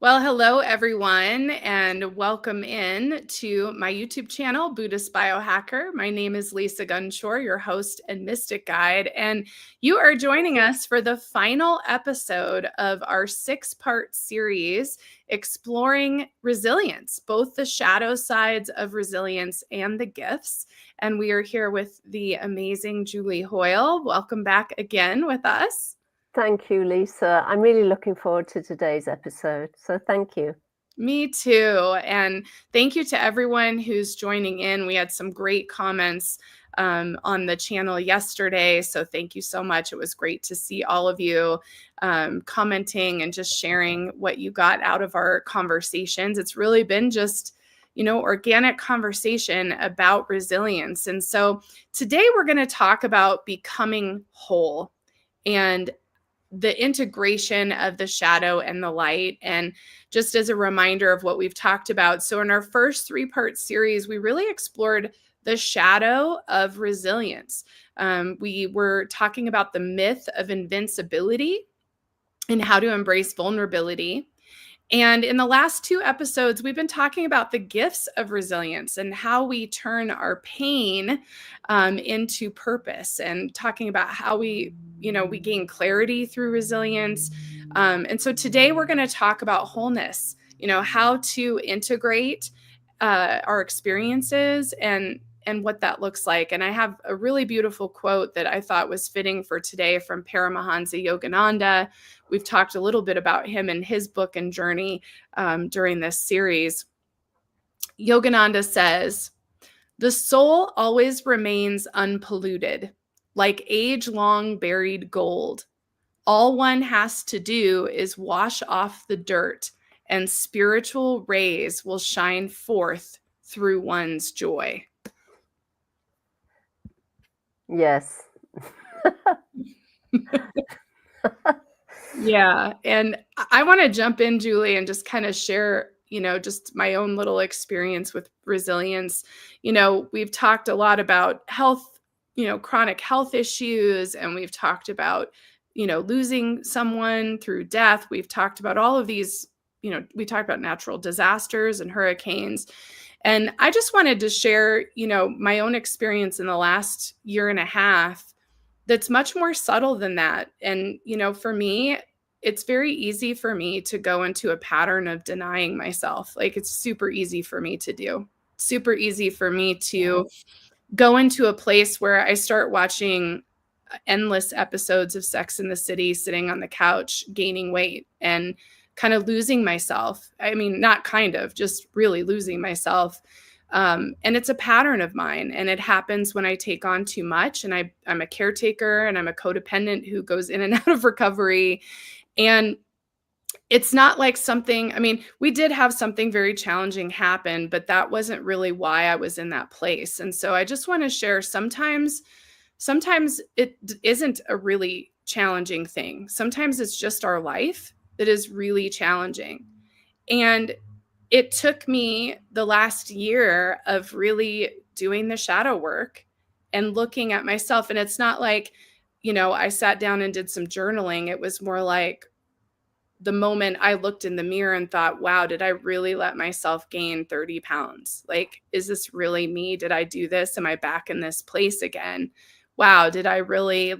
Well, hello everyone, and welcome in to my YouTube channel, Buddhist Biohacker. My name is Lisa Gunshore, your host and mystic guide, and you are joining us for the final episode of our 6-part series exploring resilience, both the shadow sides of resilience and the gifts. And we are here with the amazing Julie Hoyle. Welcome back again with us. Thank you, Lisa. I'm really looking forward to today's episode. So thank you. Me too. And thank you to everyone who's joining in. We had some great comments on the channel yesterday. So thank you so much. It was great to see all of you commenting and just sharing what you got out of our conversations. It's really been just, organic conversation about resilience. And so today we're going to talk about becoming whole and the integration of the shadow and the light. And just as a reminder of what we've talked about. So in our first 3-part series, we really explored the shadow of resilience. We were talking about the myth of invincibility and how to embrace vulnerability. And in the last 2 episodes, we've been talking about the gifts of resilience and how we turn our pain into purpose, and talking about how we gain clarity through resilience. And so today we're going to talk about wholeness, how to integrate our experiences and what that looks like. And I have a really beautiful quote that I thought was fitting for today from Paramahansa Yogananda. We've talked a little bit about him and his book and journey during this series. Yogananda says, "The soul always remains unpolluted, like age-long buried gold. All one has to do is wash off the dirt, and spiritual rays will shine forth through one's joy." Yes. Yeah. And I want to jump in, Julie, and just kind of share, just my own little experience with resilience. We've talked a lot about health, chronic health issues, and we've talked about, losing someone through death. We've talked about all of these, we talked about natural disasters and hurricanes. And I just wanted to share, my own experience in the last year and a half that's much more subtle than that. And, for me, it's very easy for me to go into a pattern of denying myself. Like, it's super easy for me to do. Super easy for me to go into a place where I start watching endless episodes of Sex and the City, sitting on the couch, gaining weight and kind of losing myself. I mean, not kind of, just really losing myself. And it's a pattern of mine, and it happens when I take on too much, and I'm a caretaker, and I'm a codependent who goes in and out of recovery. And it's not like something, I mean, we did have something very challenging happen, but that wasn't really why I was in that place. And so I just want to share, sometimes it isn't a really challenging thing. Sometimes it's just our life that is really challenging. And it took me the last year of really doing the shadow work and looking at myself. And it's not like, I sat down and did some journaling. It was more like the moment I looked in the mirror and thought, wow, did I really let myself gain 30 pounds? Like, is this really me? Did I do this? Am I back in this place again? Wow, did I really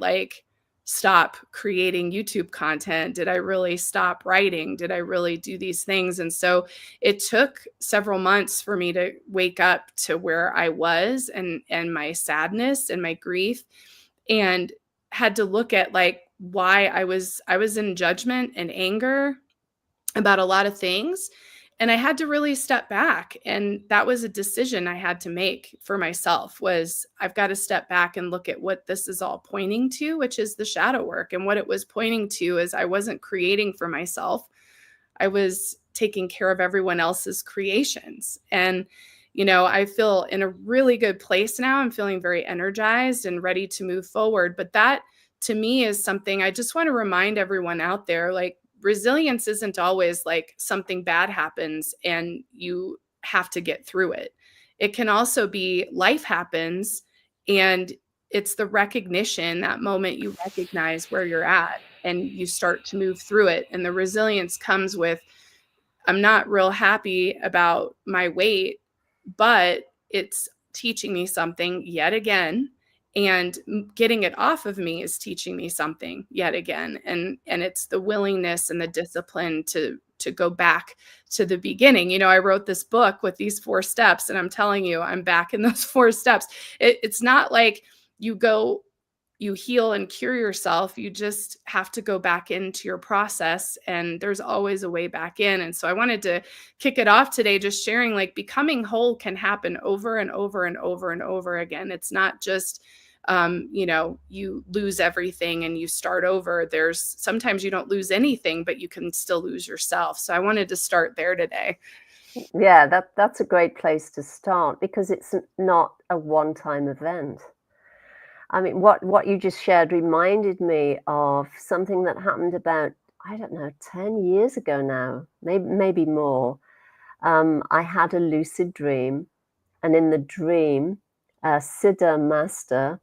stop creating YouTube content? Did I really stop writing? Did I really do these things? And so it took several months for me to wake up to where I was and my sadness and my grief, and had to look at why I was in judgment and anger about a lot of things. And I had to really step back. And that was a decision I had to make for myself, was I've got to step back and look at what this is all pointing to, which is the shadow work. And what it was pointing to is I wasn't creating for myself. I was taking care of everyone else's creations. And, I feel in a really good place now. I'm feeling very energized and ready to move forward. But that, to me, is something I just want to remind everyone out there, resilience isn't always like something bad happens and you have to get through it. It can also be life happens, and it's the recognition, that moment you recognize where you're at and you start to move through it. And the resilience comes with I'm not real happy about my weight, but it's teaching me something yet again. And getting it off of me is teaching me something yet again. And it's the willingness and the discipline to go back to the beginning. You know, I wrote this book with these 4 steps, and I'm telling you, I'm back in those 4 steps. It's not like you heal and cure yourself. You just have to go back into your process, and there's always a way back in. And so I wanted to kick it off today just sharing, like, becoming whole can happen over and over and over and over again. It's not just you lose everything and you start over. There's sometimes you don't lose anything, but you can still lose yourself. So I wanted to start there today. Yeah, that's a great place to start, because it's not a one-time event. I mean, what you just shared reminded me of something that happened about, I don't know, 10 years ago now, maybe more. I had a lucid dream, and in the dream, a Siddha master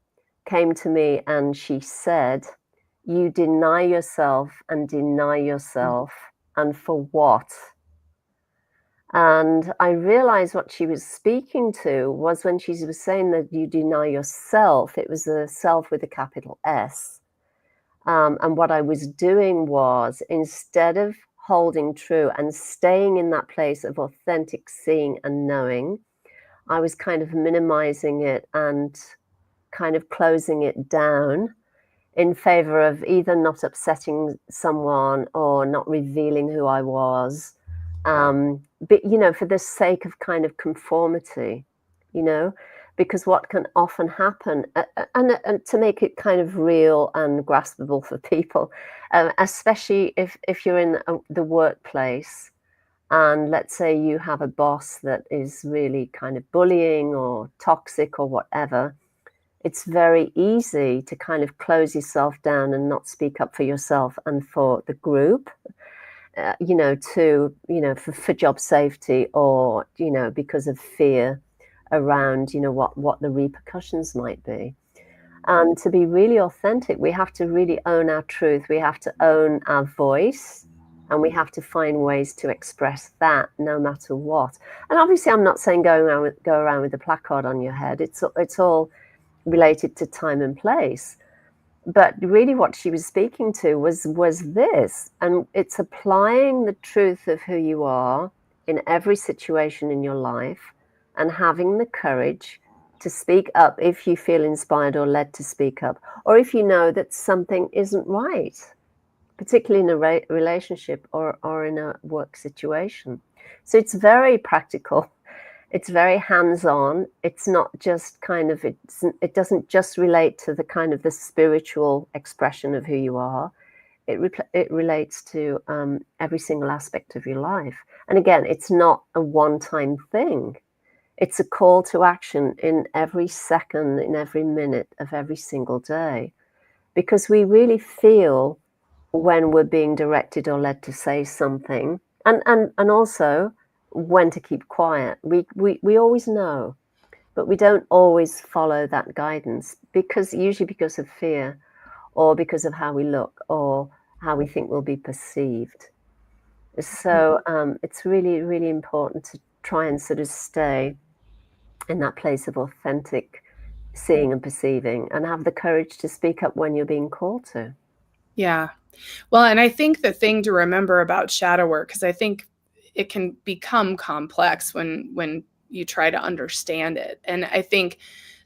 came to me and she said, "You deny yourself and deny yourself, and for what?" And I realized what she was speaking to was, when she was saying that you deny yourself, it was a self with a capital S. And what I was doing was, instead of holding true and staying in that place of authentic seeing and knowing, I was kind of minimizing it and kind of closing it down in favor of either not upsetting someone or not revealing who I was. But, for the sake of kind of conformity, because what can often happen, and to make it kind of real and graspable for people, especially if you're in the workplace, and let's say you have a boss that is really kind of bullying or toxic or whatever, it's very easy to kind of close yourself down and not speak up for yourself and for the group, for job safety, or, because of fear around, what the repercussions might be. And to be really authentic, we have to really own our truth. We have to own our voice, and we have to find ways to express that no matter what. And obviously, I'm not saying go around with a placard on your head. It's all related to time and place. But really what she was speaking to was this, and it's applying the truth of who you are in every situation in your life, and having the courage to speak up if you feel inspired or led to speak up, or if you know that something isn't right, particularly in a relationship or in a work situation. So it's very practical. It's very hands-on. It's not just it doesn't just relate to the kind of the spiritual expression of who you are. It relates to every single aspect of your life. And again, it's not a one-time thing. It's a call to action in every second, in every minute of every single day, because we really feel when we're being directed or led to say something, and also when to keep quiet. We always know, but we don't always follow that guidance, usually because of fear, or because of how we look, or how we think we'll be perceived. So it's really, really important to try and sort of stay in that place of authentic seeing and perceiving, and have the courage to speak up when you're being called to. Yeah. Well, and I think the thing to remember about shadow work, because I think it can become complex when you try to understand it. And I think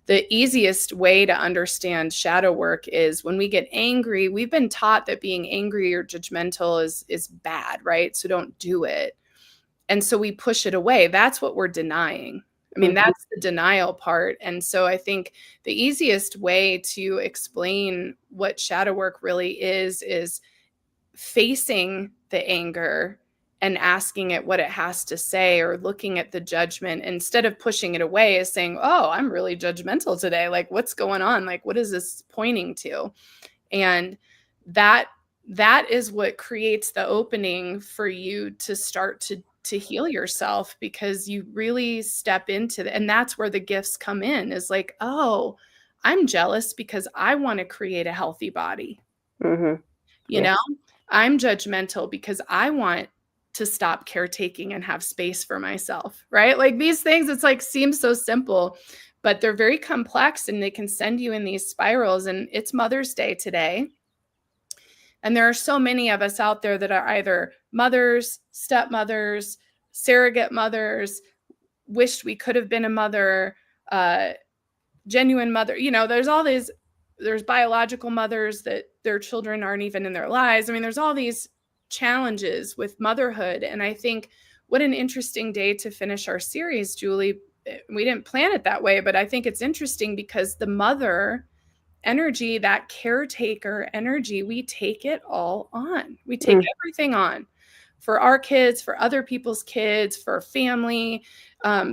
the easiest way to understand shadow work is when we get angry. We've been taught that being angry or judgmental is bad, right? So don't do it. And so we push it away. That's what we're denying. I mean, that's the denial part. And so I think the easiest way to explain what shadow work really is facing the anger and asking it what it has to say, or looking at the judgment instead of pushing it away, is saying, "Oh, I'm really judgmental today. Like, what's going on? Like, what is this pointing to?" And that that is what creates the opening for you to start to heal yourself, because you really step into and that's where the gifts come in, is like, "Oh, I'm jealous because I want to create a healthy body." Mm-hmm. You Yeah. know, I'm judgmental because I want to stop caretaking and have space for myself, right? Like these things, it's like seems so simple, but they're very complex and they can send you in these spirals. And it's Mother's Day today. And there are so many of us out there that are either mothers, stepmothers, surrogate mothers, wished we could have been a mother, genuine mother. There's all these, there's biological mothers that their children aren't even in their lives. I mean, there's all these challenges with motherhood. And I think what an interesting day to finish our series, Julie. We didn't plan it that way, but I think it's interesting because the mother energy, that caretaker energy, we take it all on. We take everything on for our kids, for other people's kids, for family.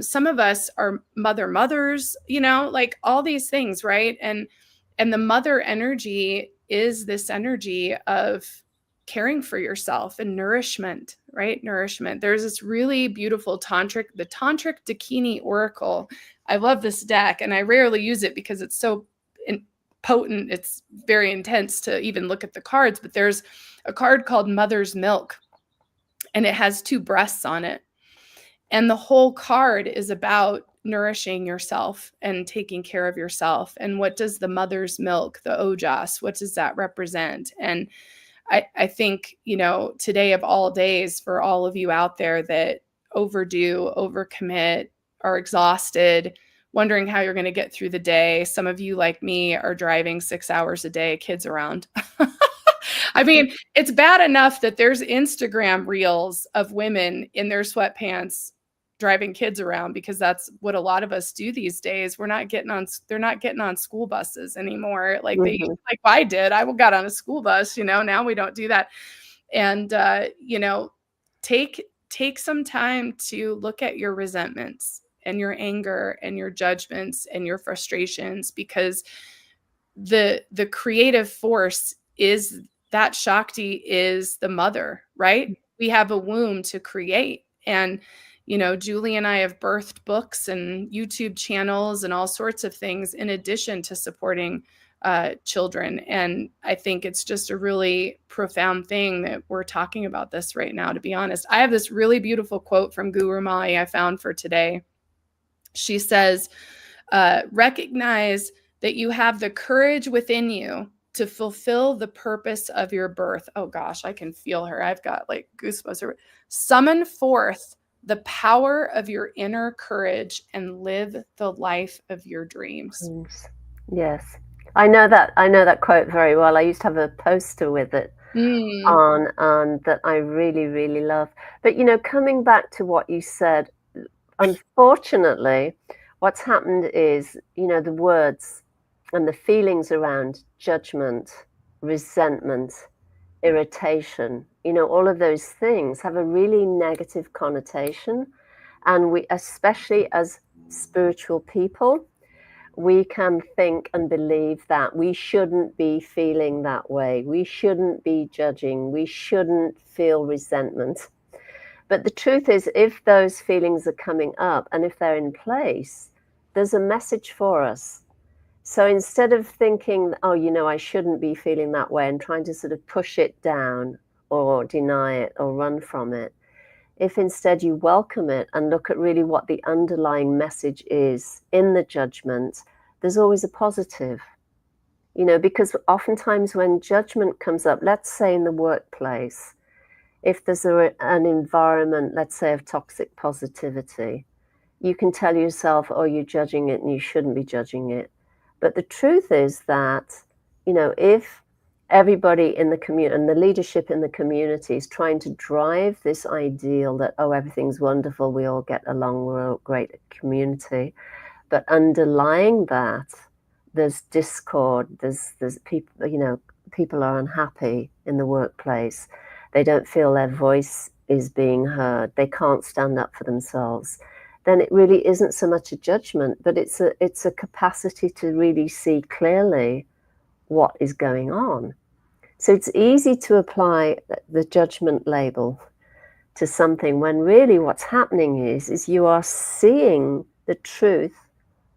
Some of us are mothers, like all these things, right? And the mother energy is this energy of caring for yourself and nourishment, right? Nourishment. There's this really beautiful the Tantric Dakini Oracle. I love this deck, and I rarely use it because it's so potent. It's very intense to even look at the cards, but there's a card called Mother's Milk, and it has 2 breasts on it. And the whole card is about nourishing yourself and taking care of yourself. And what does the mother's milk, the ojas, what does that represent? And I think, today of all days, for all of you out there that overdo, overcommit, are exhausted, wondering how you're going to get through the day. Some of you, like me, are driving 6 hours a day, kids around. I mean, it's bad enough that there's Instagram reels of women in their sweatpants driving kids around, because that's what a lot of us do these days. They're not getting on school buses anymore. Like I did. I got on a school bus, now we don't do that. And, take some time to look at your resentments and your anger and your judgments and your frustrations, because the creative force is that Shakti is the mother, right? We have a womb to create. And, Julie and I have birthed books and YouTube channels and all sorts of things in addition to supporting children. And I think it's just a really profound thing that we're talking about this right now, to be honest. I have this really beautiful quote from Guru Mai I found for today. She says, recognize that you have the courage within you to fulfill the purpose of your birth. Oh gosh, I can feel her. I've got like goosebumps. Summon forth the power of your inner courage and live the life of your dreams. Yes. I know that quote very well. I used to have a poster with it on that I really, really love. But, coming back to what you said, unfortunately, what's happened is, the words and the feelings around judgment, resentment, irritation, all of those things have a really negative connotation. And we, especially as spiritual people, we can think and believe that we shouldn't be feeling that way. We shouldn't be judging. We shouldn't feel resentment. But the truth is, if those feelings are coming up and if they're in place, there's a message for us. So instead of thinking, oh, I shouldn't be feeling that way, and trying to sort of push it down or deny it or run from it, if instead you welcome it and look at really what the underlying message is in the judgment, there's always a positive. Because oftentimes when judgment comes up, let's say in the workplace, if there's an environment, let's say, of toxic positivity, you can tell yourself, oh, you're judging it and you shouldn't be judging it. But the truth is that, if everybody in the community and the leadership in the community is trying to drive this ideal that, oh, everything's wonderful, we all get along, we're a great community. But underlying that, there's discord, there's people, people are unhappy in the workplace. They don't feel their voice is being heard. They can't stand up for themselves. Then it really isn't so much a judgment, but it's a capacity to really see clearly what is going on. So it's easy to apply the judgment label to something when really what's happening is you are seeing the truth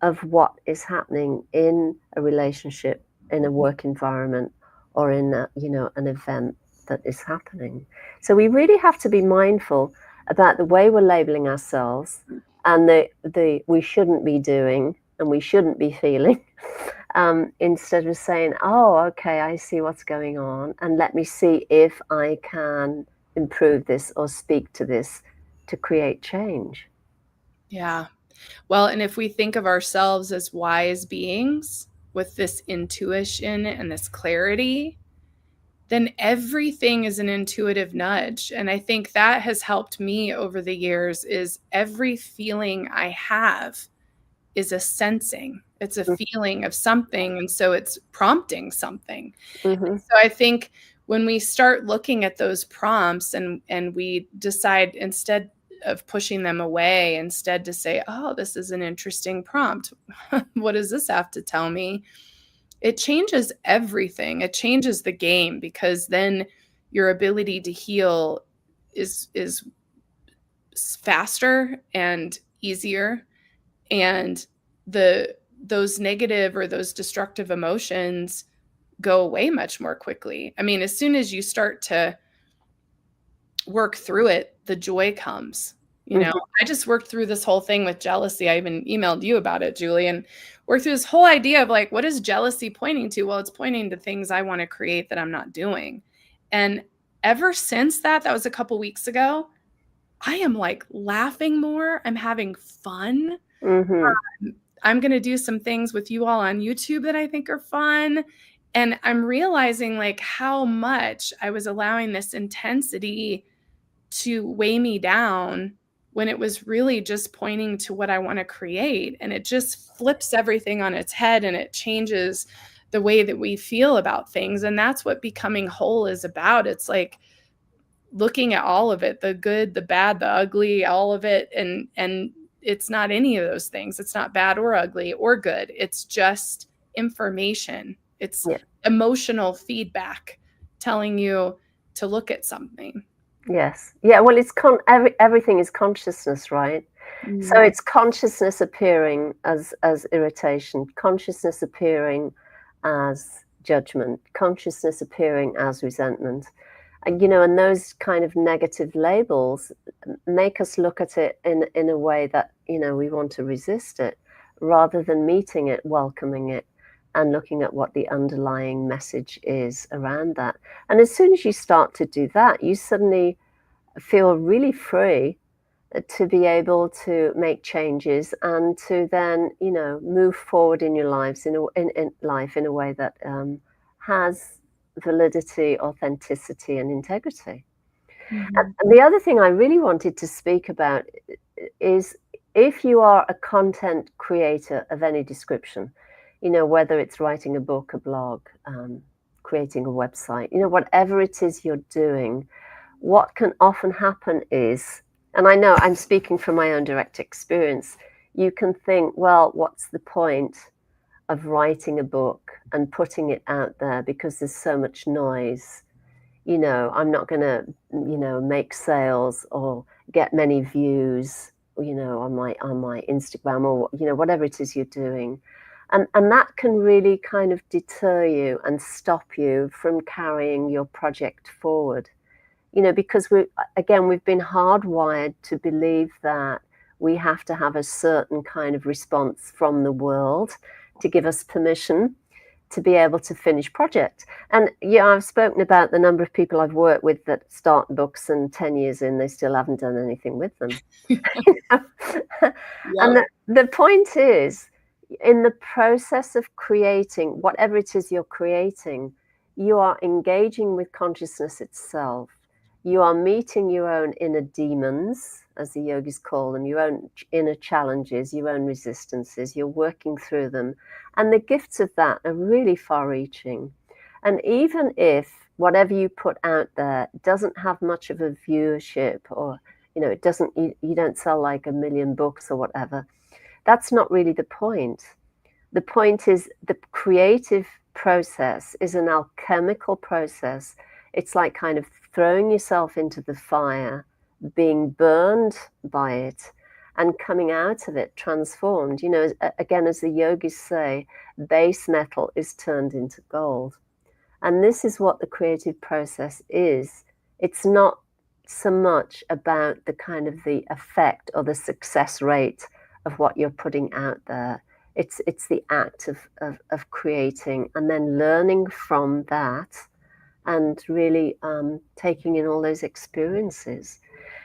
of what is happening in a relationship, in a work environment, or in an event. that is happening. So we really have to be mindful about the way we're labeling ourselves and the we shouldn't be doing and we shouldn't be feeling, instead of saying, oh, okay, I see what's going on, and let me see if I can improve this or speak to this to create change. Yeah. Well, and if we think of ourselves as wise beings with this intuition and this clarity, then everything is an intuitive nudge. And I think that has helped me over the years is every feeling I have is a sensing. It's a feeling of something. And so it's prompting something. Mm-hmm. So I think when we start looking at those prompts and we decide instead of pushing them away, instead to say, oh, this is an interesting prompt. What does this have to tell me? It changes everything. It changes the game, because then your ability to heal is faster and easier, and those negative or those destructive emotions go away much more quickly. I mean, as soon as you start to work through it, the joy comes. You know, I just worked through this whole thing with jealousy. I even emailed you about it, Julie, and worked through this whole idea of like, what is jealousy pointing to? Well, it's pointing to things I want to create that I'm not doing. And ever since that was a couple weeks ago, I am like laughing more. I'm having fun. Mm-hmm. I'm going to do some things with you all on YouTube that I think are fun. And I'm realizing like how much I was allowing this intensity to weigh me down when it was really just pointing to what I want to create. And it just flips everything on its head, and it changes the way that we feel about things. And that's what becoming whole is about. It's like looking at all of it, the good, the bad, the ugly, all of it. And it's not any of those things. It's not bad or ugly or good. It's just information. It's Yeah. emotional feedback telling you to look at something. Yes. Yeah. Well, it's everything is consciousness, right? So it's consciousness appearing as irritation, consciousness appearing as judgment, consciousness appearing as resentment. And, and those kind of negative labels make us look at it in a way that, we want to resist it rather than meeting it, welcoming it, and looking at what the underlying message is around that. And as soon as you start to do that, you suddenly feel really free to be able to make changes and to then, move forward in your lives in life in a way that has validity, authenticity, and integrity. Mhm. And the other thing I really wanted to speak about is if you are a content creator of any description, whether it's writing a book, a blog, creating a website, whatever it is you're doing, what can often happen is, and I know I'm speaking from my own direct experience, you can think, well, what's the point of writing a book and putting it out there because there's so much noise? I'm not going to, make sales or get many views, on my Instagram or, whatever it is you're doing. And that can really kind of deter you and stop you from carrying your project forward. Because we've been hardwired to believe that we have to have a certain kind of response from the world to give us permission to be able to finish project. And I've spoken about the number of people I've worked with that start books and 10 years in, they still haven't done anything with them. And the point is, in the process of creating whatever it is you're creating, you are engaging with consciousness itself. You are meeting your own inner demons, as the yogis call them, your own inner challenges, your own resistances. You're working through them. And the gifts of that are really far-reaching. And even if whatever you put out there doesn't have much of a viewership, or, it doesn't, you don't sell like 1 million books or whatever, that's not really the point. The point is the creative process is an alchemical process. It's like kind of throwing yourself into the fire, being burned by it, and coming out of it transformed. Again, as the yogis say, base metal is turned into gold. And this is what the creative process is. It's not so much about the kind of the effect or the success rate of what you're putting out there. It's the act of creating and then learning from that and really taking in all those experiences.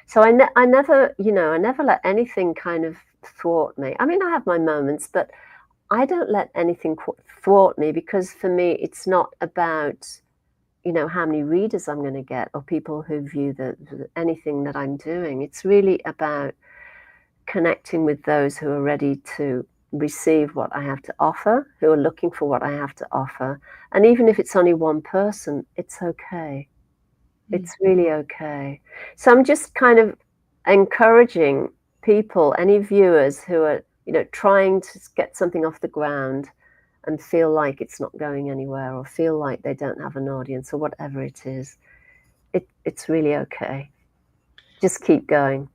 So I never, I never let anything kind of thwart me. I mean, I have my moments, but I don't let anything thwart me, because for me, it's not about, how many readers I'm going to get or people who view anything that I'm doing. It's really about connecting with those who are ready to receive what I have to offer, who are looking for what I have to offer. And even if it's only one person, it's okay. It's really okay. So I'm just kind of encouraging people, any viewers who are, trying to get something off the ground and feel like it's not going anywhere, or feel like they don't have an audience, or whatever it is, it's really okay. Just keep going.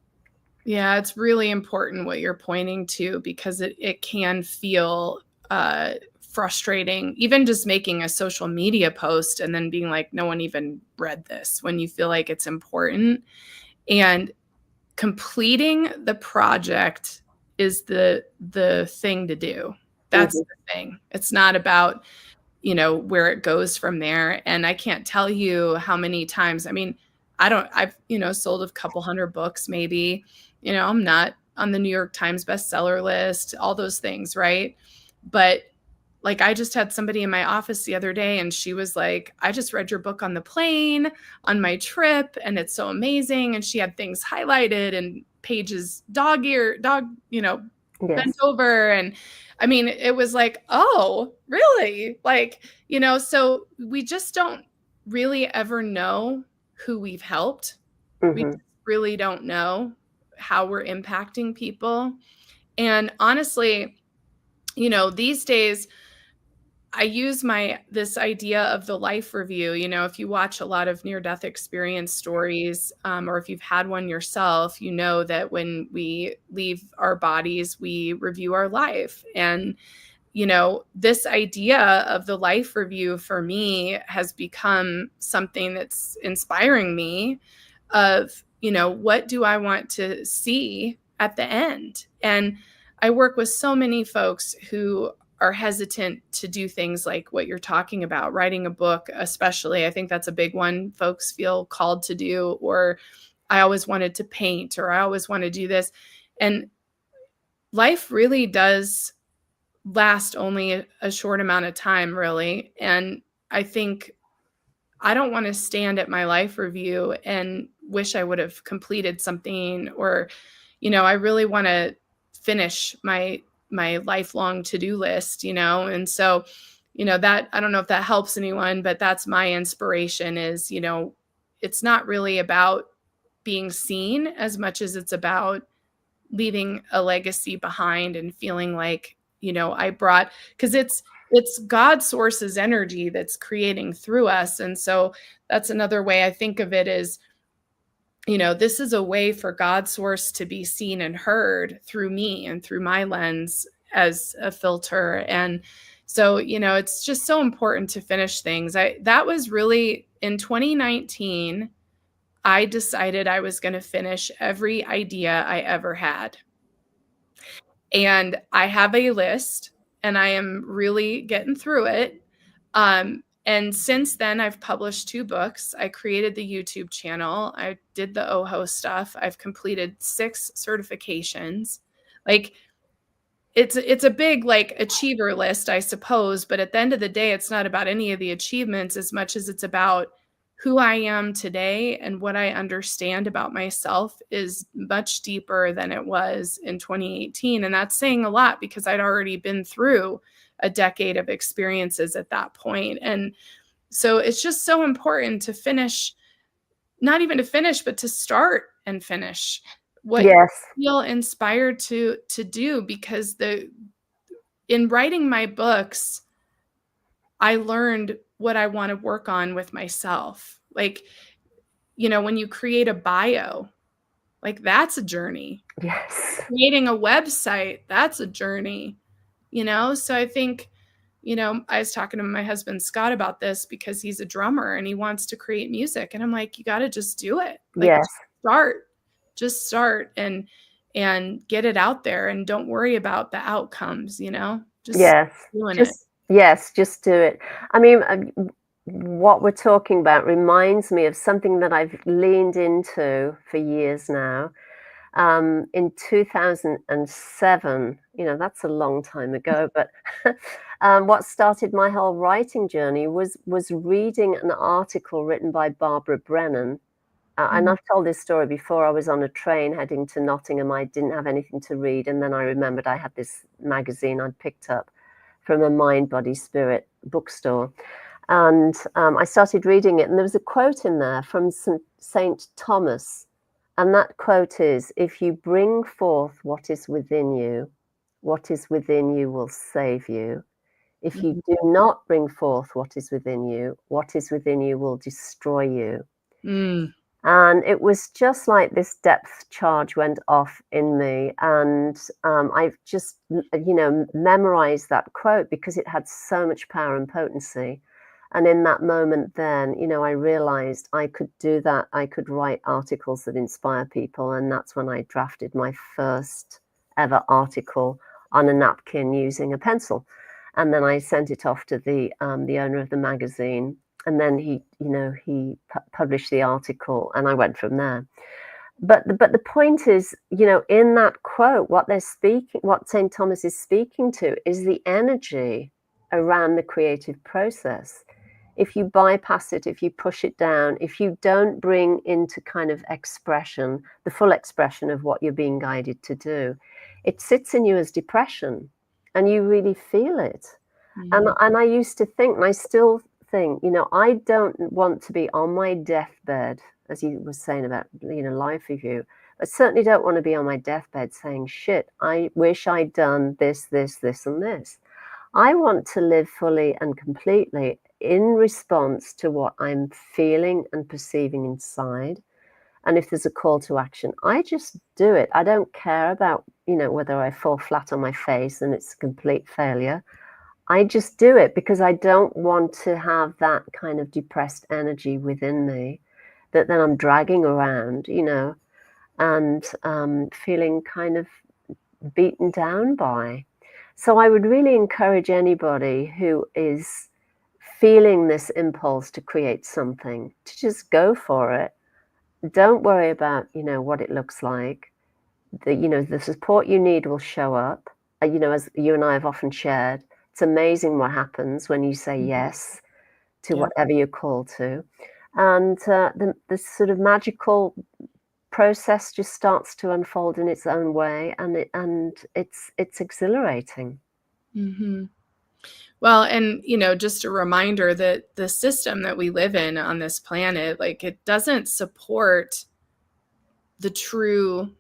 Yeah, it's really important what you're pointing to, because it can feel frustrating, even just making a social media post and then being like, no one even read this, when you feel like it's important. And completing the project is the thing to do. That's the thing. It's not about, where it goes from there. And I can't tell you how many times, I mean, I've, sold a couple hundred books, maybe, I'm not on the New York Times bestseller list, all those things, right? But like, I just had somebody in my office the other day, and she was like, I just read your book on the plane on my trip, and it's so amazing. And she had things highlighted and pages bent over. And I mean, it was like, oh, really? Like, so we just don't really ever know who we've helped. We really don't know how we're impacting people. And honestly, these days, I use this idea of the life review. If you watch a lot of near-death experience stories, or if you've had one yourself, you know that when we leave our bodies, we review our life. And, this idea of the life review for me has become something that's inspiring me of, what do I want to see at the end? And I work with so many folks who are hesitant to do things like what you're talking about, writing a book, especially. I think that's a big one folks feel called to do, or I always wanted to paint, or I always want to do this. And life really does last only a short amount of time, really. And I think I don't want to stand at my life review and wish I would have completed something, or, I really want to finish my lifelong to-do list, And so, that, I don't know if that helps anyone, but that's my inspiration is, it's not really about being seen as much as it's about leaving a legacy behind and feeling like, I brought, because it's God source's energy that's creating through us. And so that's another way I think of it is, this is a way for God source to be seen and heard through me and through my lens as a filter. And so, it's just so important to finish things. That was really in 2019, I decided I was going to finish every idea I ever had. And I have a list, and I am really getting through it. And since then, I've published 2 books. I created the YouTube channel. I did the OHO stuff. I've completed 6 certifications. Like, it's a big, like, achiever list, I suppose. But at the end of the day, it's not about any of the achievements as much as it's about who I am today, and what I understand about myself is much deeper than it was in 2018. And that's saying a lot, because I'd already been through a decade of experiences at that point. And so it's just so important to finish, not even to finish, but to start and finish what you feel inspired to do. Because in writing my books, I learned what I want to work on with myself. Like, when you create a bio, like, that's a journey. Yes. Creating a website, that's a journey, So I think, I was talking to my husband, Scott, about this because he's a drummer and he wants to create music. And I'm like, you got to just do it. Like, Yes. just start and get it out there and don't worry about the outcomes, just Yes. doing it. Just do it. I mean, what we're talking about reminds me of something that I've leaned into for years now. In 2007, that's a long time ago, but what started my whole writing journey was reading an article written by Barbara Brennan. And I've told this story before. I was on a train heading to Nottingham. I didn't have anything to read. And then I remembered I had this magazine I'd picked up from a Mind, Body, Spirit bookstore. And I started reading it. And there was a quote in there from St. Thomas. And that quote is, "If you bring forth what is within you will save you. If you do not bring forth what is within you will destroy you." Mm. And it was just like this depth charge went off in me. And I've just, memorized that quote because it had so much power and potency. And in that moment then, I realized I could do that. I could write articles that inspire people. And that's when I drafted my first ever article on a napkin using a pencil. And then I sent it off to the owner of the magazine. And then he published the article, and I went from there. But the point is, in that quote, what St. Thomas is speaking to is the energy around the creative process. If you bypass it, if you push it down, if you don't bring into kind of expression, the full expression of what you're being guided to do, it sits in you as depression, and you really feel it. Mm-hmm. And I used to think, and I still think, I don't want to be on my deathbed, as you were saying about, life review. I certainly don't want to be on my deathbed saying, shit, I wish I'd done this, this, this, and this. I want to live fully and completely in response to what I'm feeling and perceiving inside. And if there's a call to action, I just do it. I don't care about, whether I fall flat on my face and it's a complete failure. I just do it because I don't want to have that kind of depressed energy within me that then I'm dragging around, and feeling kind of beaten down by. So I would really encourage anybody who is feeling this impulse to create something to just go for it. Don't worry about, what it looks like. The support you need will show up. As you and I have often shared, it's amazing what happens when you say yes to whatever you're called to. And the sort of magical process just starts to unfold in its own way, and it's exhilarating. Mm-hmm. Well, and just a reminder that the system that we live in on this planet, like, it doesn't support the true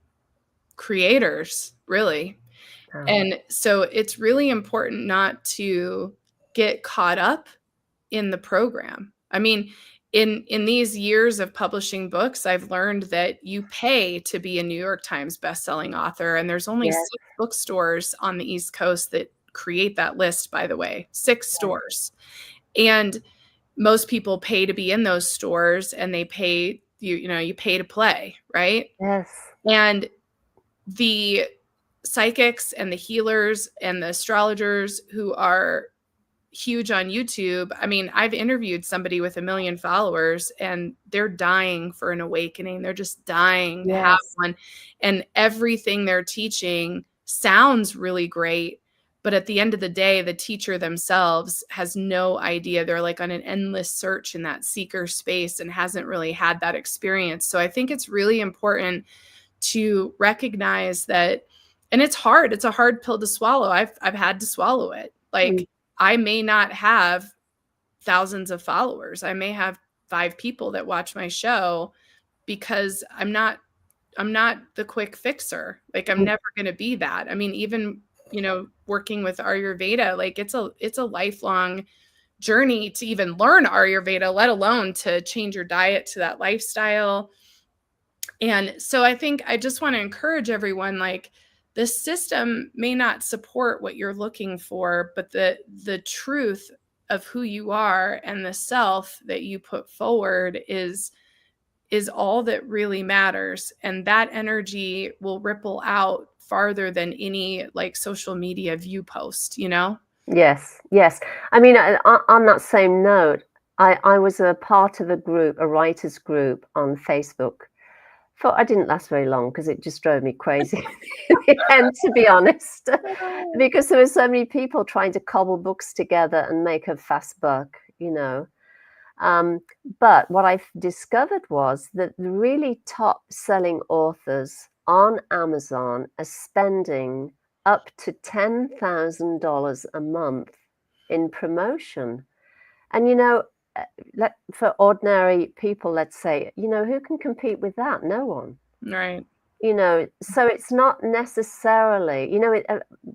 creators, really. And so it's really important not to get caught up in the program. I mean, in these years of publishing books, I've learned that you pay to be a New York Times bestselling author, and there's only 6 bookstores on the East Coast that create that list, by the way, 6 stores. And most people pay to be in those stores, and they pay, you pay to play, right? Yes. And the psychics and the healers and the astrologers who are huge on YouTube. I mean, I've interviewed somebody with 1 million followers, and they're dying for an awakening. They're just dying to have one. And everything they're teaching sounds really great. But at the end of the day, the teacher themselves has no idea. They're like on an endless search in that seeker space and hasn't really had that experience. So I think it's really important to recognize that, and it's hard. It's a hard pill to swallow. I've had to swallow it. Like, I may not have thousands of followers. I may have 5 people that watch my show because I'm not the quick fixer. Like, I'm never going to be that. I mean, even, working with Ayurveda, like, it's a lifelong journey to even learn Ayurveda, let alone to change your diet to that lifestyle. And so I think I just want to encourage everyone, like, the system may not support what you're looking for, but the truth of who you are and the self that you put forward is all that really matters. And that energy will ripple out farther than any like social media view post, you know? Yes, yes. I mean, on that same note, I was a part of a group, a writers group on Facebook. I didn't last very long because it just drove me crazy in the end, to be honest, because there were so many people trying to cobble books together and make a fast buck, you know. But what I discovered was that the really top-selling authors on Amazon are spending up to $10,000 a month in promotion. And, you know, for ordinary people, let's say, you know, who can compete with that? No one. Right. You know, so it's not necessarily, you know,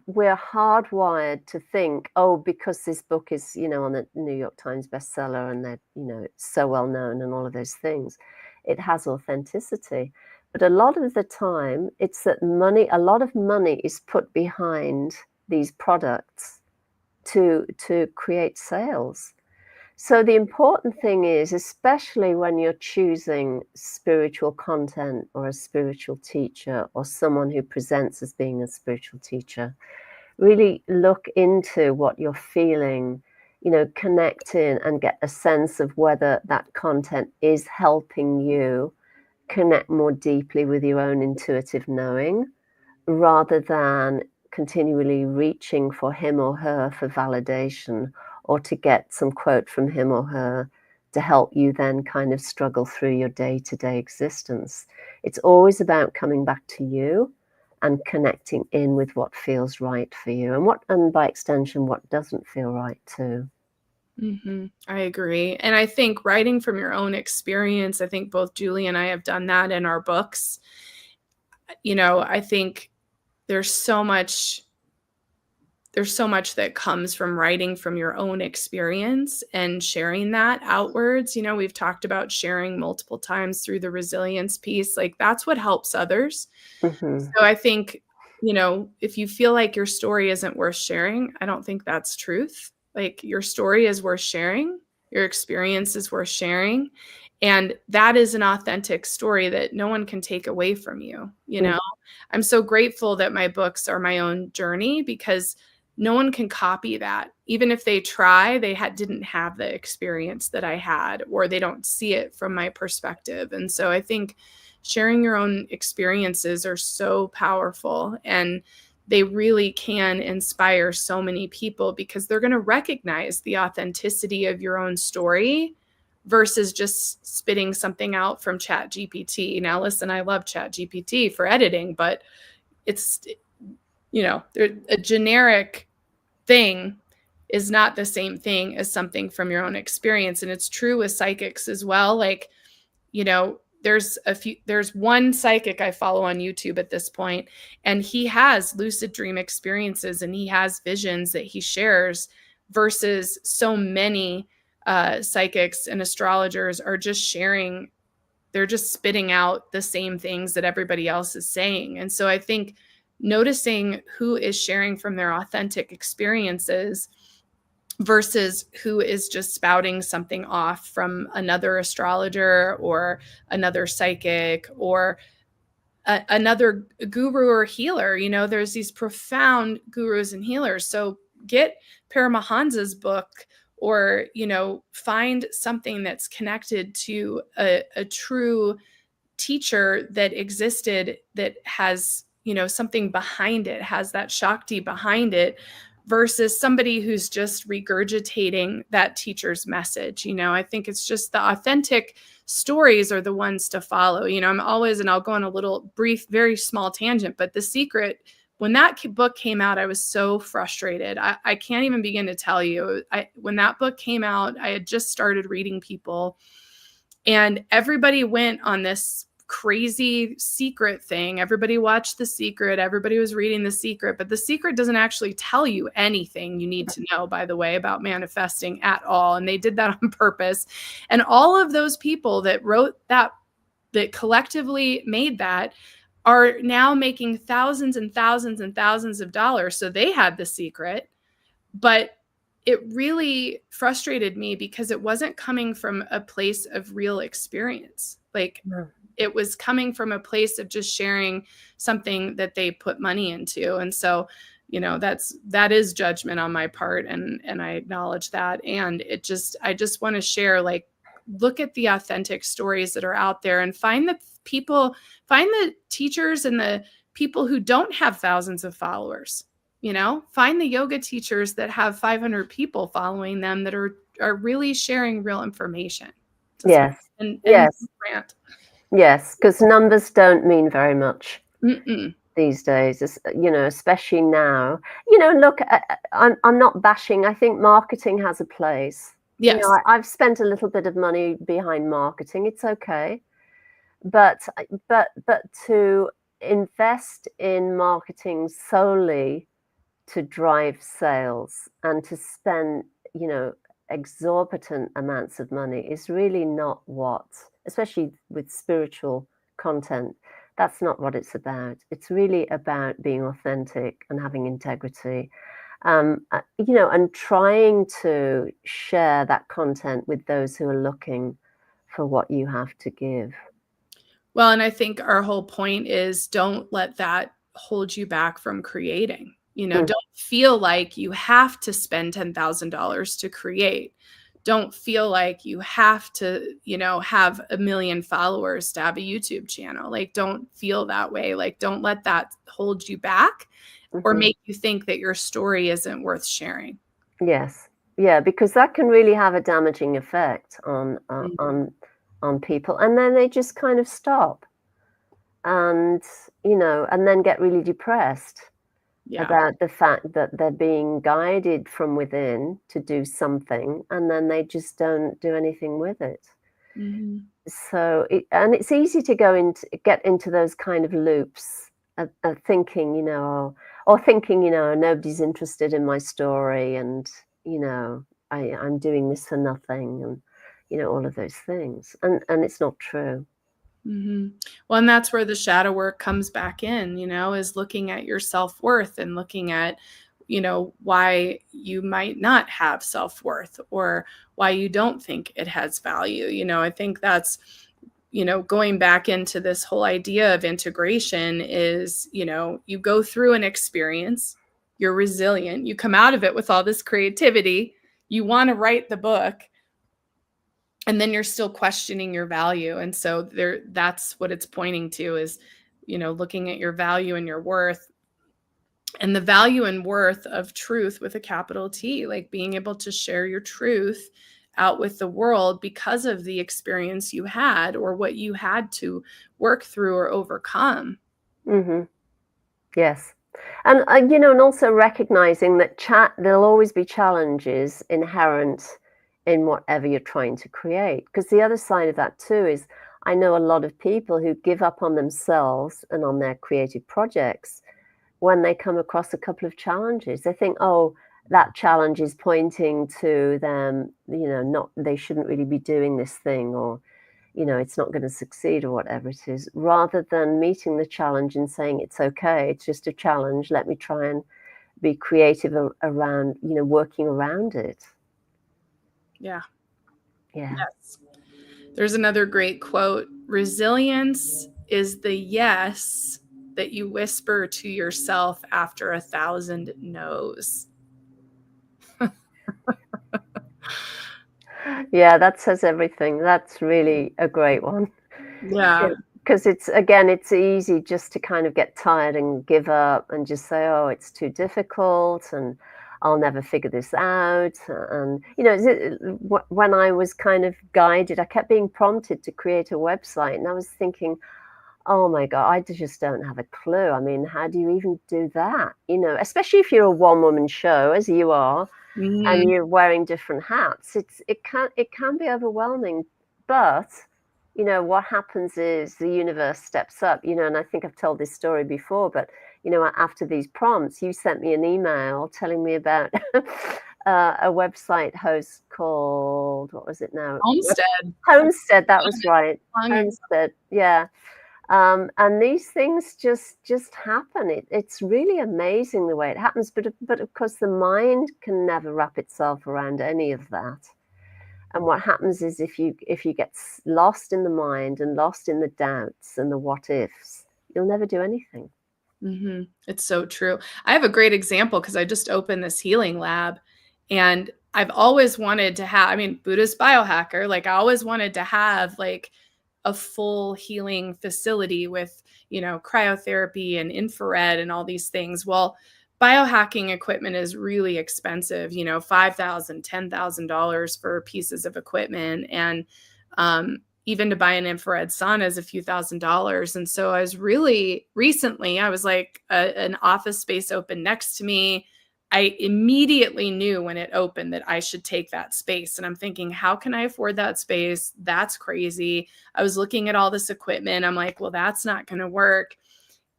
we're hardwired to think, oh, because this book is, you know, on the New York Times bestseller and that, you know, it's so well known and all of those things, it has authenticity. But a lot of the time, it's that a lot of money is put behind these products to create sales. So the important thing is, especially when you're choosing spiritual content or a spiritual teacher or someone who presents as being a spiritual teacher, really look into what you're feeling, you know, connect in and get a sense of whether that content is helping you connect more deeply with your own intuitive knowing, rather than continually reaching for him or her for validation or to get some quote from him or her to help you then kind of struggle through your day-to-day existence. It's always about coming back to you and connecting in with what feels right for you, and by extension, what doesn't feel right too. Mm-hmm. I agree. And I think writing from your own experience, I think both Julie and I have done that in our books. You know, I think there's so much that comes from writing from your own experience and sharing that outwards. You know, we've talked about sharing multiple times through the resilience piece. Like, that's what helps others. Mm-hmm. So I think, you know, if you feel like your story isn't worth sharing, I don't think that's truth. Like, your story is worth sharing. Your experience is worth sharing. And that is an authentic story that no one can take away from you. You know, I'm so grateful that my books are my own journey, because no one can copy that. Even if they try, they didn't have the experience that I had, or they don't see it from my perspective. And so I think sharing your own experiences are so powerful, and they really can inspire so many people, because they're going to recognize the authenticity of your own story versus just spitting something out from ChatGPT. Now, listen, I love ChatGPT for editing, but it's, you know, a generic thing is not the same thing as something from your own experience. And it's true with psychics as well. Like, you know, there's one psychic I follow on YouTube at this point, and he has lucid dream experiences and he has visions that he shares, versus so many psychics and astrologers are just sharing. They're just spitting out the same things that everybody else is saying. And so I think noticing who is sharing from their authentic experiences versus who is just spouting something off from another astrologer or another psychic or another guru or healer. You know, there's these profound gurus and healers. So get Paramahansa's book, or, you know, find something that's connected to a true teacher that existed, that has, you know, something behind it, has that Shakti behind it, versus somebody who's just regurgitating that teacher's message. You know, I think it's just the authentic stories are the ones to follow. You know, and I'll go on a little brief, very small tangent, but The Secret, when that book came out, I was so frustrated. I can't even begin to tell you. When that book came out, I had just started reading people, and everybody went on this crazy secret thing. Everybody watched The Secret. Everybody was reading The Secret, but The Secret doesn't actually tell you anything you need to know, by the way, about manifesting at all. And they did that on purpose. And all of those people that wrote that collectively made that, are now making thousands and thousands and thousands of dollars. So they had the secret, but it really frustrated me because it wasn't coming from a place of real experience. Like, it was coming from a place of just sharing something that they put money into. And so, that is judgment on my part. And I acknowledge that. And I just want to share, like, look at the authentic stories that are out there and find the teachers and the people who don't have thousands of followers. Find the yoga teachers that have 500 people following them that are really sharing real information. Yes. And yes. Rant. Yes, because numbers don't mean very much Mm-mm. these days, especially now. Look, I'm not bashing. I think marketing has a place. Yes. I've spent a little bit of money behind marketing. It's okay. But to invest in marketing solely to drive sales and to spend, exorbitant amounts of money is really not what, especially with spiritual content, that's not what it's about. It's really about being authentic and having integrity, and trying to share that content with those who are looking for what you have to give. Well, and I think our whole point is, don't let that hold you back from creating. Don't feel like you have to spend $10,000 to create. Don't feel like you have to, have 1 million followers to have a YouTube channel. Like, don't feel that way. Like, don't let that hold you back or make you think that your story isn't worth sharing. Yes. Yeah, because that can really have a damaging effect on people, and then they just kind of stop and then get really depressed about the fact that they're being guided from within to do something, and then they just don't do anything with it. So it's easy to get into those kind of loops of thinking, or thinking, nobody's interested in my story, and I'm doing this for nothing, and all of those things, and it's not true. Well, and that's where the shadow work comes back in, is looking at your self-worth and looking at, why you might not have self-worth or why you don't think it has value. I think that's, going back into this whole idea of integration is, you go through an experience, you're resilient, you come out of it with all this creativity, you want to write the book, and then you're still questioning your value. And so that's what it's pointing to is, looking at your value and your worth, and the value and worth of truth with a capital T, like being able to share your truth out with the world because of the experience you had or what you had to work through or overcome. Yes. And, and also recognizing that there'll always be challenges inherent in whatever you're trying to create. Because the other side of that too is, I know a lot of people who give up on themselves and on their creative projects when they come across a couple of challenges. They think, oh, that challenge is pointing to them, they shouldn't really be doing this thing, or, it's not going to succeed, or whatever it is, rather than meeting the challenge and saying, it's okay, it's just a challenge, let me try and be creative around, working around it. Yeah. Yes. There's another great quote: resilience is the yes that you whisper to yourself after 1,000 no's. Yeah, that says everything. That's really a great one. Yeah. Because it's easy just to kind of get tired and give up and just say, oh, it's too difficult and I'll never figure this out. And, when I was kind of guided, I kept being prompted to create a website, and I was thinking, oh my God, I just don't have a clue. I mean, how do you even do that? Especially if you're a one-woman show, as you are, and you're wearing different hats. It can be overwhelming, but what happens is the universe steps up, and I think I've told this story before, but after these prompts, you sent me an email telling me about a website host called, what was it now? Homestead. Homestead, that was right. Homestead, yeah. And these things just happen. It's really amazing the way it happens. But of course, the mind can never wrap itself around any of that. And what happens is if you get lost in the mind and lost in the doubts and the what ifs, you'll never do anything. Mm-hmm. It's so true. I have a great example because I just opened this healing lab, and I've always wanted to have, I mean, Buddhist biohacker, like I always wanted to have like a full healing facility with, cryotherapy and infrared and all these things. Well, biohacking equipment is really expensive, $5,000, $10,000 for pieces of equipment. And even to buy an infrared sauna is a few $1,000s. And so I was really recently, I was like, an office space opened next to me. I immediately knew when it opened that I should take that space. And I'm thinking, how can I afford that space? That's crazy. I was looking at all this equipment. I'm like, well, that's not going to work.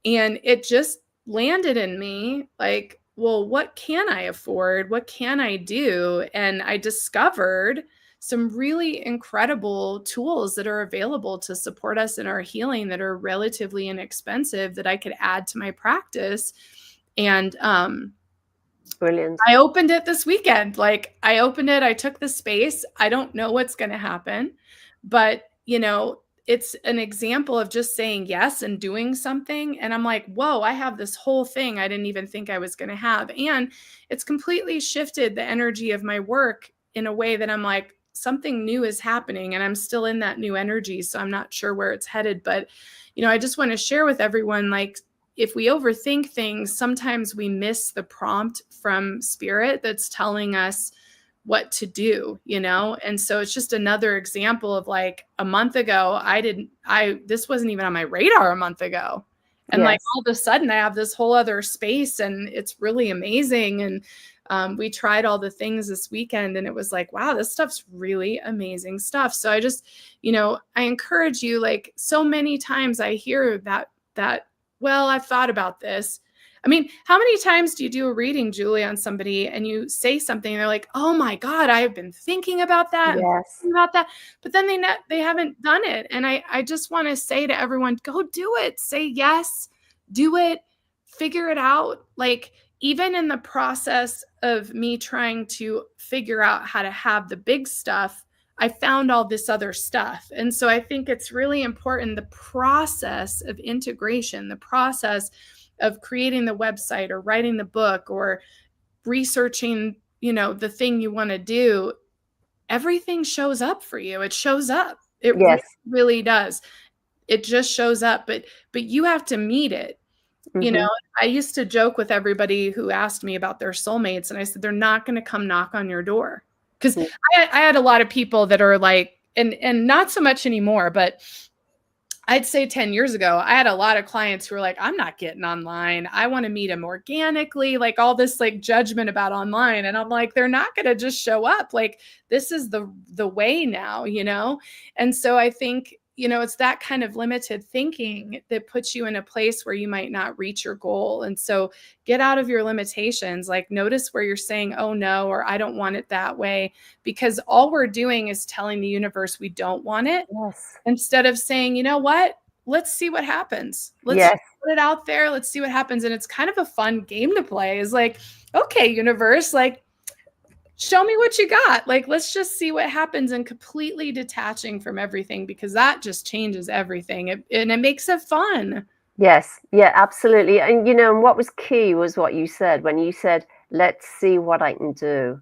And it just landed in me like, well, what can I afford? What can I do? And I discovered some really incredible tools that are available to support us in our healing that are relatively inexpensive that I could add to my practice. And Brilliant. I opened it this weekend. Like I opened it, I took the space. I don't know what's going to happen, but it's an example of just saying yes and doing something. And I'm like, whoa, I have this whole thing I didn't even think I was going to have. And it's completely shifted the energy of my work in a way that I'm like, something new is happening and I'm still in that new energy. So I'm not sure where it's headed, but, I just want to share with everyone, like, if we overthink things, sometimes we miss the prompt from spirit that's telling us what to do, And so it's just another example of like a month ago, this wasn't even on my radar a month ago. And like Yes. all of a sudden I have this whole other space and it's really amazing. And we tried all the things this weekend and it was like, wow, this stuff's really amazing stuff. So I just, I encourage you, like so many times I hear that, well, I've thought about this. I mean, how many times do you do a reading, Julie, on somebody and you say something and they're like, oh my God, I've been thinking about that and Yes. thinking about that, but then they haven't done it. And I just want to say to everyone, go do it. Say yes, do it, figure it out. Like even in the process of me trying to figure out how to have the big stuff, I found all this other stuff. And so I think it's really important, the process of integration, the process of creating the website or writing the book or researching, the thing you want to do, everything shows up for you. It shows up. It Yes. really does. It just shows up, but you have to meet it. Mm-hmm. I used to joke with everybody who asked me about their soulmates, and I said, they're not going to come knock on your door. Because I had a lot of people that are like, and not so much anymore, but I'd say 10 years ago, I had a lot of clients who were like, I'm not getting online. I want to meet them organically, like all this like judgment about online. And I'm like, they're not going to just show up. Like this is the way now, And so I think, it's that kind of limited thinking that puts you in a place where you might not reach your goal. And so get out of your limitations, like notice where you're saying, oh no, or I don't want it that way, because all we're doing is telling the universe we don't want it. Yes. Instead of saying, you know what, let's see what happens. Let's Yes. put it out there. Let's see what happens. And it's kind of a fun game to play, is like, okay, universe, like, show me what you got. Like, let's just see what happens, and completely detaching from everything, because that just changes everything. And it makes it fun. Yes. Yeah, absolutely. And, and what was key was what you said when you said, let's see what I can do.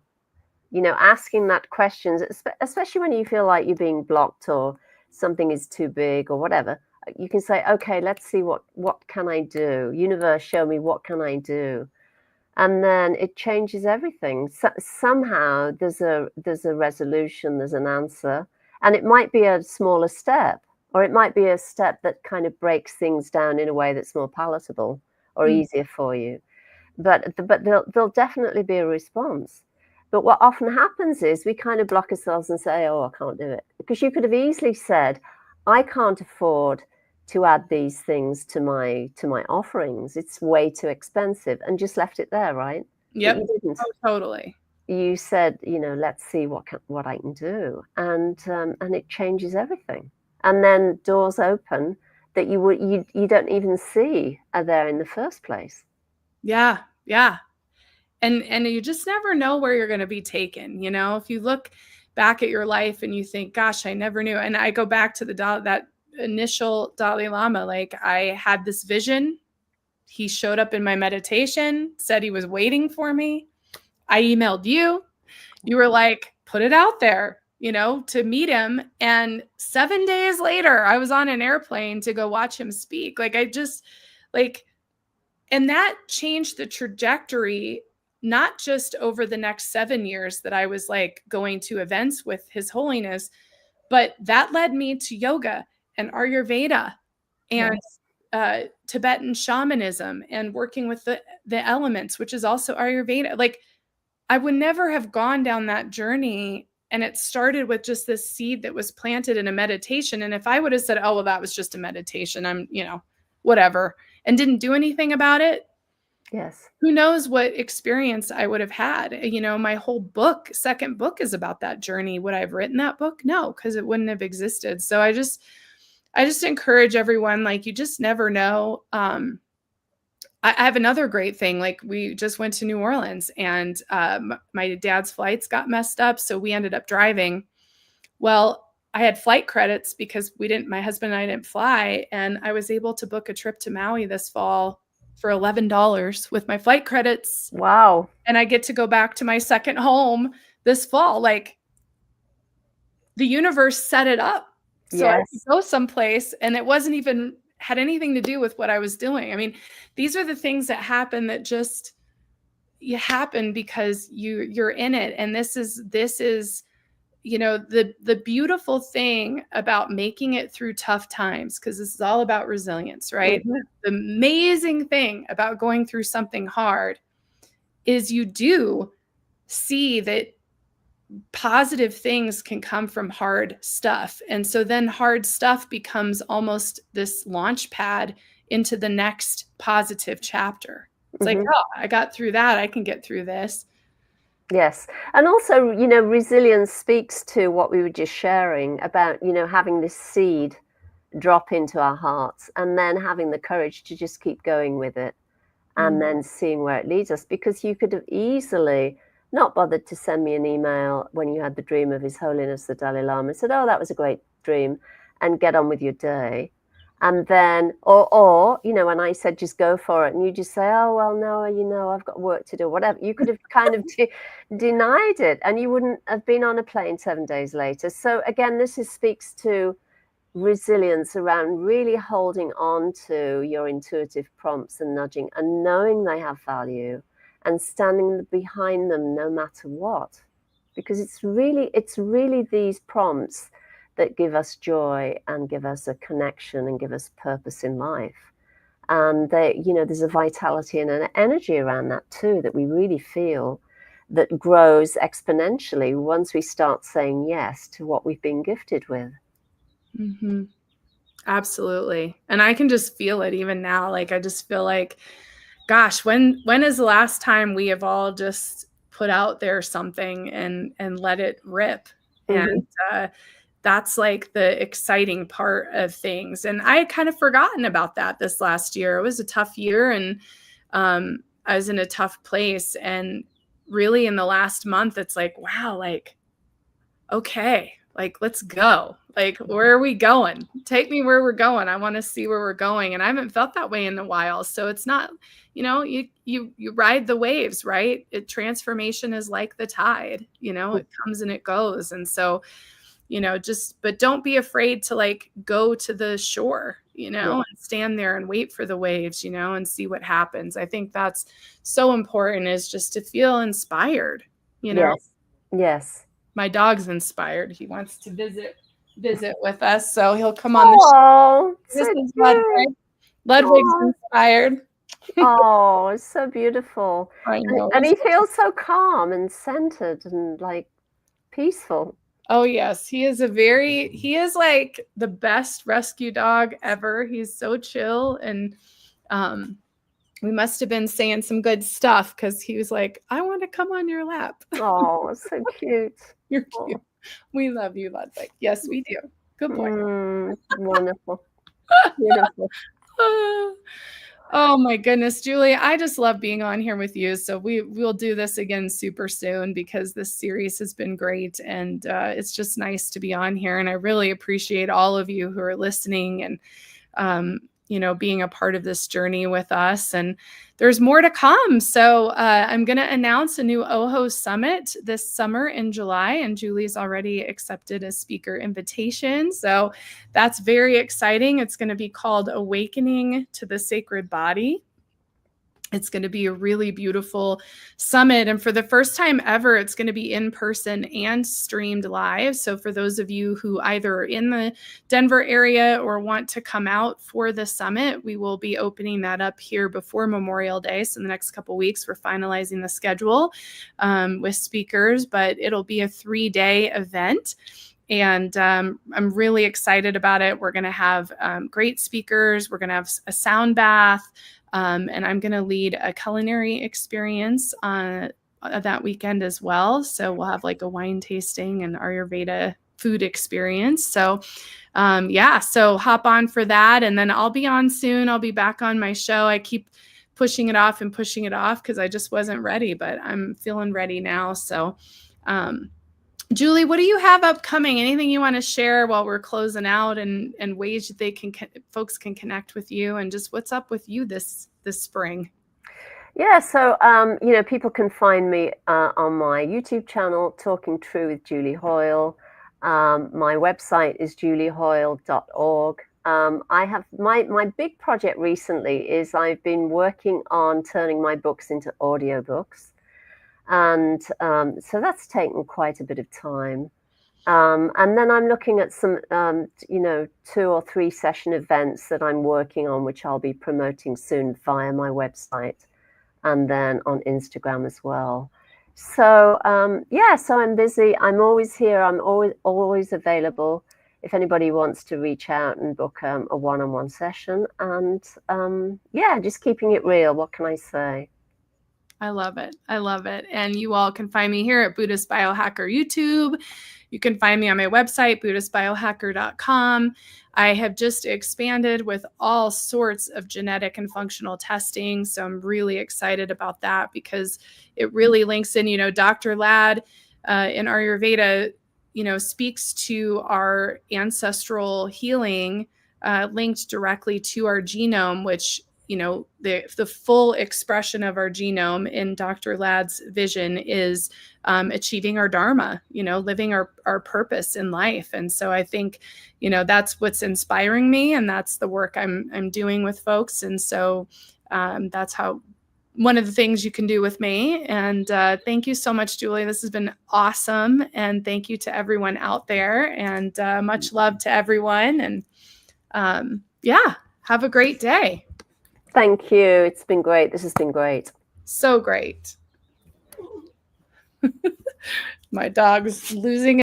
Asking that questions, especially when you feel like you're being blocked or something is too big or whatever, you can say, okay, let's see what can I do? Universe, show me what can I do? And then it changes everything. Somehow there's a resolution, there's an answer, and it might be a smaller step, or it might be a step that kind of breaks things down in a way that's more palatable or easier for you. But there'll definitely be a response. But what often happens is we kind of block ourselves and say, oh, I can't do it. Because you could have easily said, I can't afford to add these things to my offerings. It's way too expensive, and just left it there, right? Yep. But you didn't. Oh, totally. You said, let's see what I can do. And it changes everything. And then doors open that you don't even see are there in the first place. Yeah. Yeah. And you just never know where you're going to be taken. You know, if you look back at your life and you think, gosh, I never knew. And I go back to that initial Dalai Lama. Like, I had this vision. He showed up in my meditation, said he was waiting for me. I emailed you. You were like, put it out there, you know, to meet him. And 7 days later, I was on an airplane to go watch him speak. Like, I just like, and that changed the trajectory, not just over the next 7 years that I was like going to events with His Holiness, but that led me to yoga and Ayurveda and Tibetan shamanism and working with the elements, which is also Ayurveda. Like, I would never have gone down that journey. And it started with just this seed that was planted in a meditation. And if I would have said, oh, well, that was just a meditation, I'm, you know, whatever, and didn't do anything about it, Yes. who knows what experience I would have had. You know, my whole second book is about that journey. Would I have written that book? No, because it wouldn't have existed. So I just encourage everyone, like, you just never know. I have another great thing. Like, we just went to New Orleans and my dad's flights got messed up. So we ended up driving. Well, I had flight credits because my husband and I didn't fly. And I was able to book a trip to Maui this fall for $11 with my flight credits. Wow. And I get to go back to my second home this fall. Like, the universe set it up. So I could go someplace, and it wasn't even had anything to do with what I was doing. I mean, these are the things that happen that just happen because you're in it. And this is, you know, the beautiful thing about making it through tough times, because this is all about resilience, right? Mm-hmm. The amazing thing about going through something hard is you do see that positive things can come from hard stuff. And so then hard stuff becomes almost this launch pad into the next positive chapter. It's like, oh, I got through that, I can get through this. Yes. And also, you know, resilience speaks to what we were just sharing about, you know, having this seed drop into our hearts and then having the courage to just keep going with it and then seeing where it leads us. Because you could have easily not bothered to send me an email when you had the dream of His Holiness the Dalai Lama and said, oh, that was a great dream, and get on with your day. And then, or, you know, when I said, just go for it, and you just say, oh, well, no, you know, I've got work to do, whatever. You could have kind of denied it, and you wouldn't have been on a plane 7 days later. So again, this speaks to resilience around really holding on to your intuitive prompts and nudging and knowing they have value and standing behind them no matter what. Because it's really these prompts that give us joy and give us a connection and give us purpose in life. And they, you know, there's a vitality and an energy around that too that we really feel that grows exponentially once we start saying yes to what we've been gifted with. Mm-hmm. Absolutely. And I can just feel it even now. Like, I just feel like, gosh, when is the last time we have all just put out there something and let it rip? And that's like the exciting part of things. And I had kind of forgotten about that this last year. It was a tough year, and I was in a tough place. And really in the last month, it's like, wow, like, okay, like, let's go. Like, where are we going? Take me where we're going. I want to see where we're going. And I haven't felt that way in a while. So it's not, you know, you ride the waves, right? Transformation is like the tide, you know, it comes and it goes. And so, you know, but don't be afraid to like go to the shore, you know, and stand there and wait for the waves, you know, and see what happens. I think that's so important, is just to feel inspired, you know. Yes. My dog's inspired. He wants to visit with us, so he'll come on the show. This is Ludwig. Ludwig's inspired. Oh, it's so beautiful. I know. And he feels so calm and centered and like peaceful. Oh yes, he is like the best rescue dog ever. He's so chill, and we must have been saying some good stuff because he was like, I want to come on your lap. Oh, so cute. You're cute. We love you, Ludwig. Yes, we do. Good boy. Wonderful. Beautiful. Oh my goodness, Julie, I just love being on here with you. So we'll do this again super soon because this series has been great, and it's just nice to be on here. And I really appreciate all of you who are listening and being a part of this journey with us. And there's more to come. So I'm going to announce a new OHO Summit this summer in July, and Julie's already accepted a speaker invitation. So that's very exciting. It's going to be called Awakening to the Sacred Body. It's going to be a really beautiful summit. And for the first time ever, it's going to be in person and streamed live. So for those of you who either are in the Denver area or want to come out for the summit, we will be opening that up here before Memorial Day. So in the next couple of weeks, we're finalizing the schedule with speakers, but it'll be a 3-day event. And I'm really excited about it. We're going to have great speakers. We're going to have a sound bath. And I'm going to lead a culinary experience that weekend as well. So we'll have like a wine tasting and Ayurveda food experience. So so hop on for that. And then I'll be on soon. I'll be back on my show. I keep pushing it off because I just wasn't ready, but I'm feeling ready now. So Julie, what do you have upcoming? Anything you want to share while we're closing out, and ways that folks can connect with you, and just what's up with you this spring? Yeah, so people can find me on my YouTube channel, Talking True with Julie Hoyle. My website is juliehoyle.org. I have my big project recently is I've been working on turning my books into audiobooks. And so that's taken quite a bit of time. And then I'm looking at some, 2 or 3 session events that I'm working on, which I'll be promoting soon via my website and then on Instagram as well. So, so I'm busy. I'm always here. I'm always available if anybody wants to reach out and book a one-on-one session. And just keeping it real. What can I say? I love it. I love it. And you all can find me here at Buddhist Biohacker YouTube. You can find me on my website, BuddhistBiohacker.com. I have just expanded with all sorts of genetic and functional testing. So I'm really excited about that because it really links in, Dr. Ladd in Ayurveda, speaks to our ancestral healing linked directly to our genome, which the full expression of our genome in Dr. Ladd's vision is achieving our dharma, living our purpose in life. And so I think, that's what's inspiring me, and that's the work I'm doing with folks. And so that's one of the things you can do with me. And thank you so much, Julie. This has been awesome. And thank you to everyone out there, and much love to everyone. And have a great day. Thank you. It's been great. This has been great. So great. My dog's losing